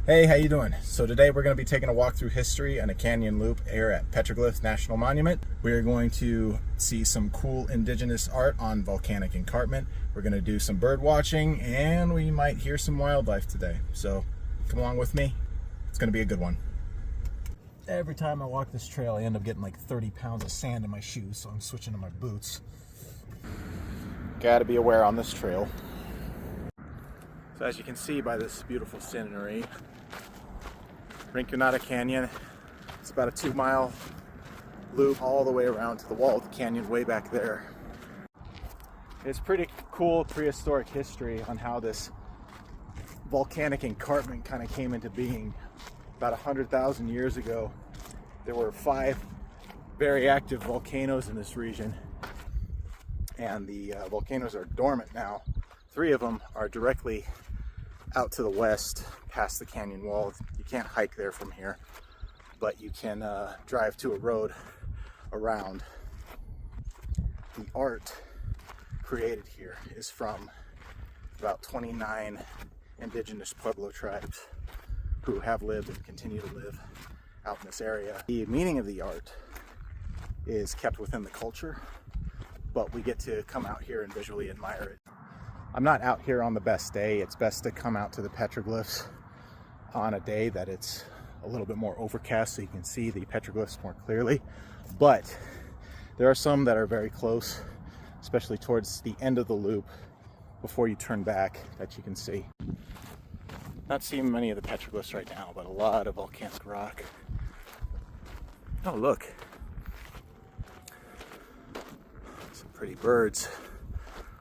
Hey, how you doing? So today we're going to be taking a walk through history and a canyon loop here at Petroyglyph National Monument. We're going to see some cool indigenous art on volcanic escarpment. We're going to do some bird watching and we might hear some wildlife today. So come along with me. It's going to be a good one. Every time I walk this trail I end up getting like 30 pounds of sand in my shoes, so I'm switching to my boots. Gotta be aware on this trail. So as you can see by this beautiful scenery, Rinconada Canyon, it's about a 2-mile loop all the way around to the wall of the canyon way back there. It's pretty cool prehistoric history on how this volcanic escarpment kind of came into being. About 100,000 years ago, there were 5 very active volcanoes in this region, and the volcanoes are dormant now. 3 of them are directly out to the west past the canyon wall. You can't hike there from here, but you can drive to a road around. The art created here is from about 29 indigenous Pueblo tribes who have lived and continue to live out in this area. The meaning of the art is kept within the culture, but we get to come out here and visually admire it. I'm not out here on the best day. It's best to come out to the petroglyphs on a day that it's a little bit more overcast so you can see the petroglyphs more clearly. But there are some that are very close, especially towards the end of the loop before you turn back, that you can see. Not seeing many of the petroglyphs right now, but a lot of volcanic rock. Oh, look. Some pretty birds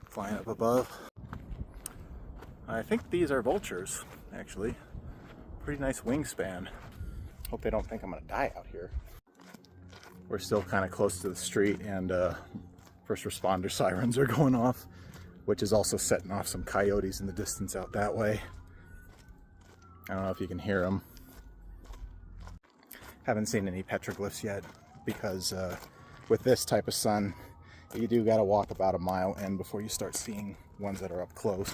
flying up above. I think these are vultures, actually. Pretty nice wingspan. Hope they don't think I'm gonna die out here. We're still kind of close to the street, and first responder sirens are going off, which is also setting off some coyotes in the distance out that way. I don't know if you can hear them. Haven't seen any petroglyphs yet, because with this type of sun, you do gotta walk about a mile in before you start seeing ones that are up close.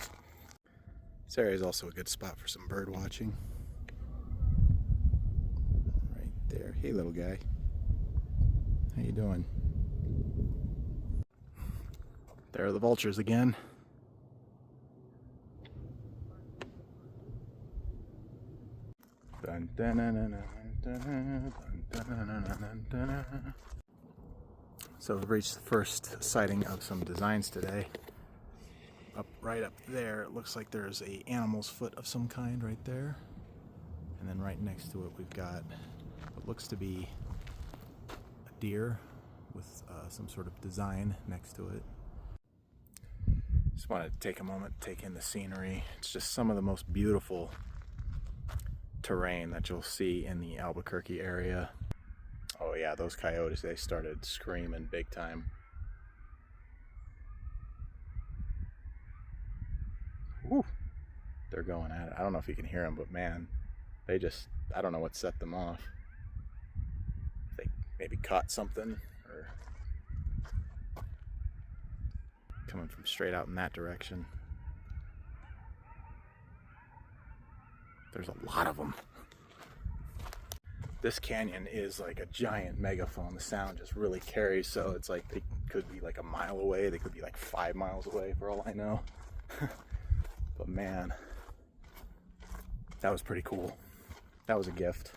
This area is also a good spot for some bird watching. Right there. Hey, little guy. How you doing? There are the vultures again. Dun, dun, dun, dun, dun, dun, dun, dun, dun. So we've reached the first sighting of some designs today. Right up there, it looks like there's a animal's foot of some kind right there. And then right next to it we've got what looks to be a deer with some sort of design next to it. Just wanted to take a moment to take in the scenery. It's just some of the most beautiful terrain that you'll see in the Albuquerque area. Oh yeah, those coyotes, they started screaming big time. Woo. They're going at it. I don't know if you can hear them, but man, they just, I don't know what set them off. They maybe caught something, or coming from straight out in that direction. There's a lot of them. This canyon is like a giant megaphone. The sound just really carries, so it's like they could be like a mile away, they could be like 5 miles away for all I know. But man, that was pretty cool. That was a gift.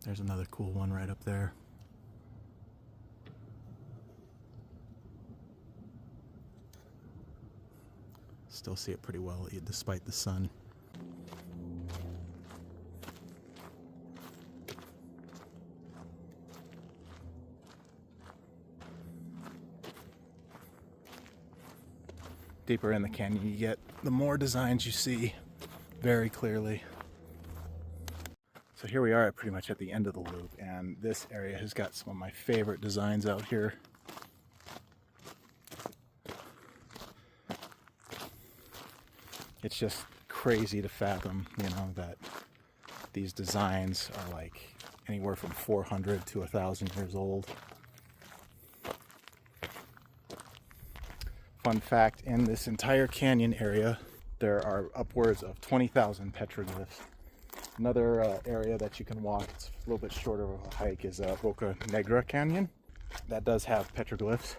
There's another cool one right up there. Still see it pretty well despite the sun. Deeper in the canyon you get, the more designs you see very clearly. So here we are pretty much at the end of the loop, and this area has got some of my favorite designs out here. It's just crazy to fathom, you know, that these designs are like anywhere from 400 to 1,000 years old. Fun fact, in this entire canyon area, there are upwards of 20,000 petroglyphs. Another area that you can walk, it's a little bit shorter of a hike, is Boca Negra Canyon. That does have petroglyphs.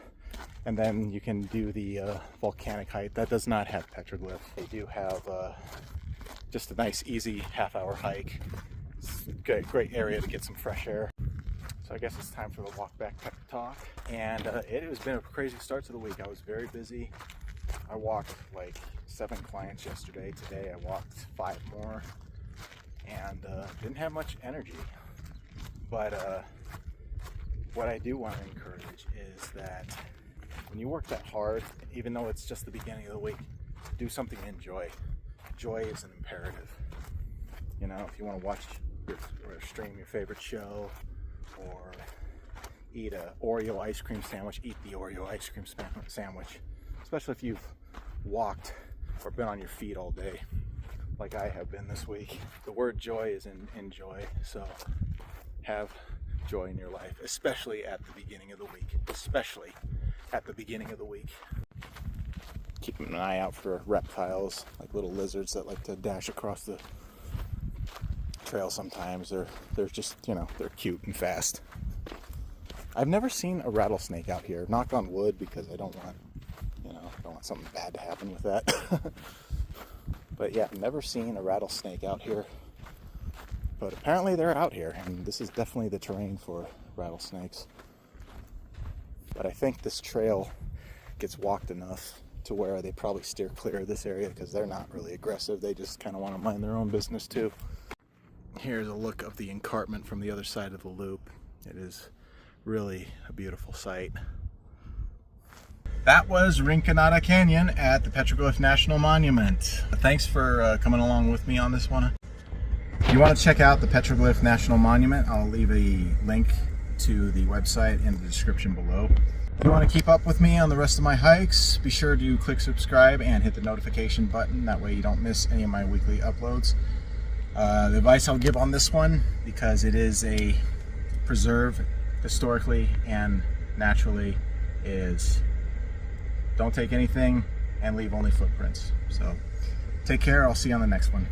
And then you can do the volcanic hike. That does not have petroglyphs. They do have just a nice, easy half-hour hike. It's a great area to get some fresh air. So I guess it's time for the walk back pep talk. And it has been a crazy start to the week. I was very busy. I walked like 7 clients yesterday. Today I walked 5 more, and didn't have much energy. But what I do want to encourage is that when you work that hard, even though it's just the beginning of the week, do something you enjoy. Joy is an imperative. You know, if you want to watch or stream your favorite show, or eat a Oreo ice cream sandwich, eat the Oreo ice cream sandwich. Especially if you've walked or been on your feet all day, like I have been this week. The word joy is in enjoy, so have joy in your life, especially at the beginning of the week. Especially at the beginning of the week. Keeping an eye out for reptiles, like little lizards that like to dash across the trail sometimes. They're just, you know, they're cute and fast. I've never seen a rattlesnake out here. Knock on wood, because I don't want, you know, I don't want something bad to happen with that. But yeah, I've never seen a rattlesnake out here. But apparently they're out here, and this is definitely the terrain for rattlesnakes. But I think this trail gets walked enough to where they probably steer clear of this area, because they're not really aggressive. They just kind of want to mind their own business too. Here's a look of the escarpment from the other side of the loop. It is really a beautiful sight. That was Rinconada Canyon at the Petroyglyph National Monument. Thanks for coming along with me on this one. If you want to check out the Petroyglyph National Monument, I'll leave a link to the website in the description below. If you want to keep up with me on the rest of my hikes, be sure to click subscribe and hit the notification button. That way you don't miss any of my weekly uploads. The advice I'll give on this one, because it is a preserve historically and naturally, is don't take anything and leave only footprints. So take care. I'll see you on the next one.